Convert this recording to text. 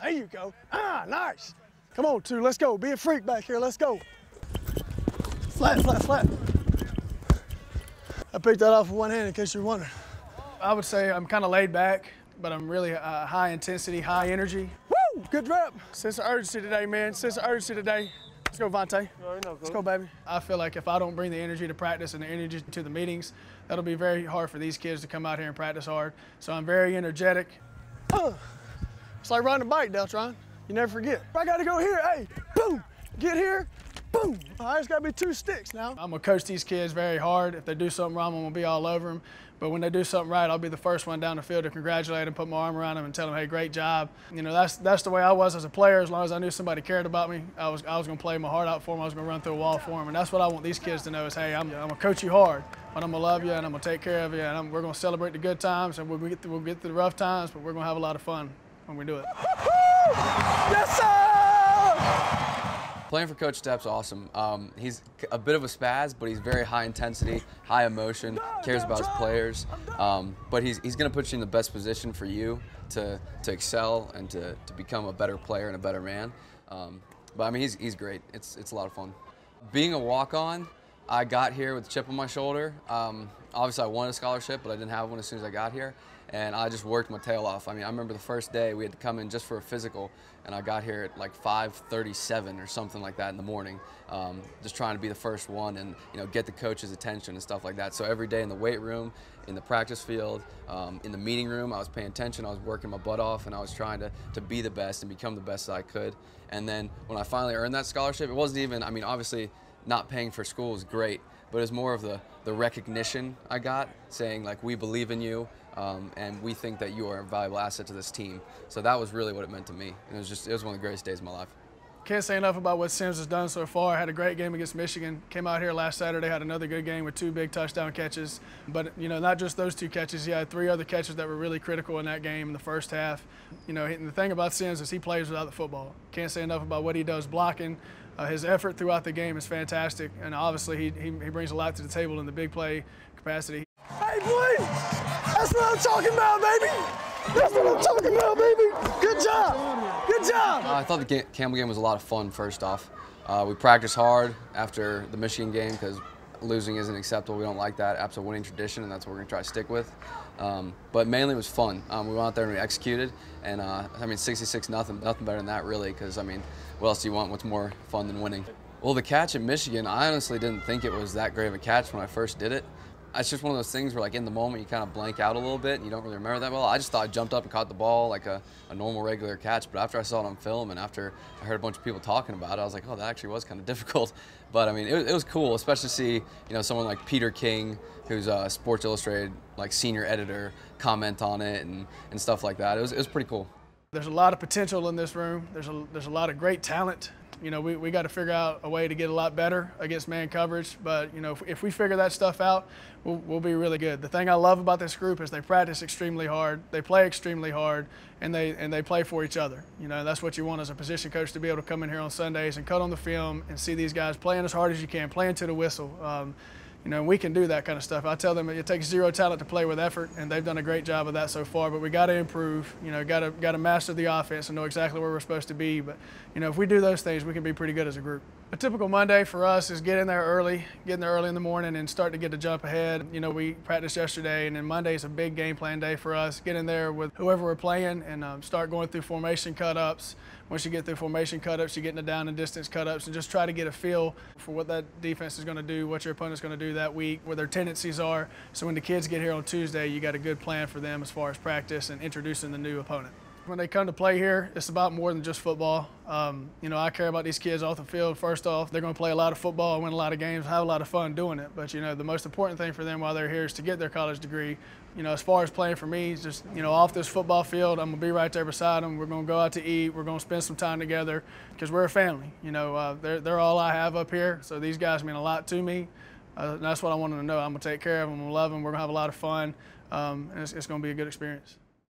There you go. Ah, nice. Come on, 2, let's go. Be a freak back here, let's go. Flat, flat, flat. I picked that off with one hand in case you're wondering. I would say I'm kind of laid back, but I'm really high intensity, high energy. Woo, good rep. Sense of urgency today, man, sense of urgency today. Let's go, Vontae. Let's go, baby. I feel like if I don't bring the energy to practice and the energy to the meetings, that'll be very hard for these kids to come out here and practice hard. So I'm very energetic. It's like riding a bike, Deltron. You never forget. I gotta go here, hey, boom, get here, boom. All right, it's gotta be 2 sticks now. I'm gonna coach these kids very hard. If they do something wrong, I'm gonna be all over them. But when they do something right, I'll be the first one down the field to congratulate them, put my arm around them and tell them, hey, great job. You know, that's the way I was as a player. As long as I knew somebody cared about me, I was gonna play my heart out for them. I was gonna run through a wall for them. And that's what I want these kids to know is, hey, I'm gonna coach you hard, but I'm gonna love you and I'm gonna take care of you and we're gonna celebrate the good times and we'll get through the rough times, but we're gonna have a lot of fun when we do it. Yes, sir! Playing for Coach Stepp's awesome. He's a bit of a spaz, but he's very high intensity, high emotion, cares about his players. But he's going to put you in the best position for you to excel and to become a better player and a better man. But I mean, he's great. It's a lot of fun. Being a walk-on, I got here with a chip on my shoulder. Obviously, I wanted a scholarship, but I didn't have one as soon as I got here. And I just worked my tail off. I mean, I remember the first day we had to come in just for a physical, and I got here at like 5:37 or something like that in the morning, just trying to be the first one and get the coach's attention and stuff like that. So every day in the weight room, in the practice field, in the meeting room, I was paying attention. I was working my butt off, and I was trying to be the best and become the best that I could. And then when I finally earned that scholarship, it wasn't even, I mean, obviously not paying for school was great, but it was more of the recognition I got, saying like, we believe in you, and we think that you are a valuable asset to this team. So that was really what it meant to me. And it was one of the greatest days of my life. Can't say enough about what Sims has done so far. Had a great game against Michigan. Came out here last Saturday, had another good game with 2 big touchdown catches. But not just those 2 catches. He had 3 other catches that were really critical in that game in the first half. And the thing about Sims is he plays without the football. Can't say enough about what he does blocking. His effort throughout the game is fantastic, and obviously he brings a lot to the table in the big play capacity. Hey, boy, that's what I'm talking about, baby. That's what I'm talking about, baby. Good job. Good job. I thought the Campbell game was a lot of fun, first off. We practiced hard after the Michigan game because losing isn't acceptable. We don't like that. App's a winning tradition, and that's what we're going to try to stick with. But mainly it was fun. We went out there and we executed, and I mean, 66-0, nothing better than that, really, because, I mean, what else do you want? What's more fun than winning? Well, the catch at Michigan, I honestly didn't think it was that great of a catch when I first did it. It's just one of those things where, like, in the moment, you kind of blank out a little bit and you don't really remember that well. I just thought I jumped up and caught the ball like a normal, regular catch. But after I saw it on film and after I heard a bunch of people talking about it, I was like, oh, that actually was kind of difficult. But, I mean, it was cool, especially to see, someone like Peter King, who's a Sports Illustrated, like, senior editor, comment on it and stuff like that. It was pretty cool. There's a lot of potential in this room. There's a lot of great talent. We got to figure out a way to get a lot better against man coverage. But, if we figure that stuff out, we'll be really good. The thing I love about this group is they practice extremely hard, they play extremely hard, and they play for each other. That's what you want as a position coach, to be able to come in here on Sundays and cut on the film and see these guys playing as hard as you can, playing to the whistle. We can do that kind of stuff. I tell them it takes 0 talent to play with effort, and they've done a great job of that so far. But we got to improve. Got to master the offense and know exactly where we're supposed to be. But if we do those things, we can be pretty good as a group. A typical Monday for us is get in there early in the morning and start to get the jump ahead. We practiced yesterday, and then Monday is a big game plan day for us. Get in there with whoever we're playing and start going through formation cut-ups. Once you get through formation cut-ups, you get into down and distance cut-ups, and just try to get a feel for what that defense is going to do, what your opponent's going to do that week, what their tendencies are. So when the kids get here on Tuesday, you got a good plan for them as far as practice and introducing the new opponent. When they come to play here, it's about more than just football. I care about these kids off the field. First off, they're going to play a lot of football, win a lot of games, have a lot of fun doing it. But, the most important thing for them while they're here is to get their college degree. As far as playing for me, it's just, off this football field, I'm going to be right there beside them. We're going to go out to eat. We're going to spend some time together because we're a family. They're all I have up here. So these guys mean a lot to me. And that's what I want them to know. I'm going to take care of them. I'm going to love them. We're going to have a lot of fun. And it's going to be a good experience.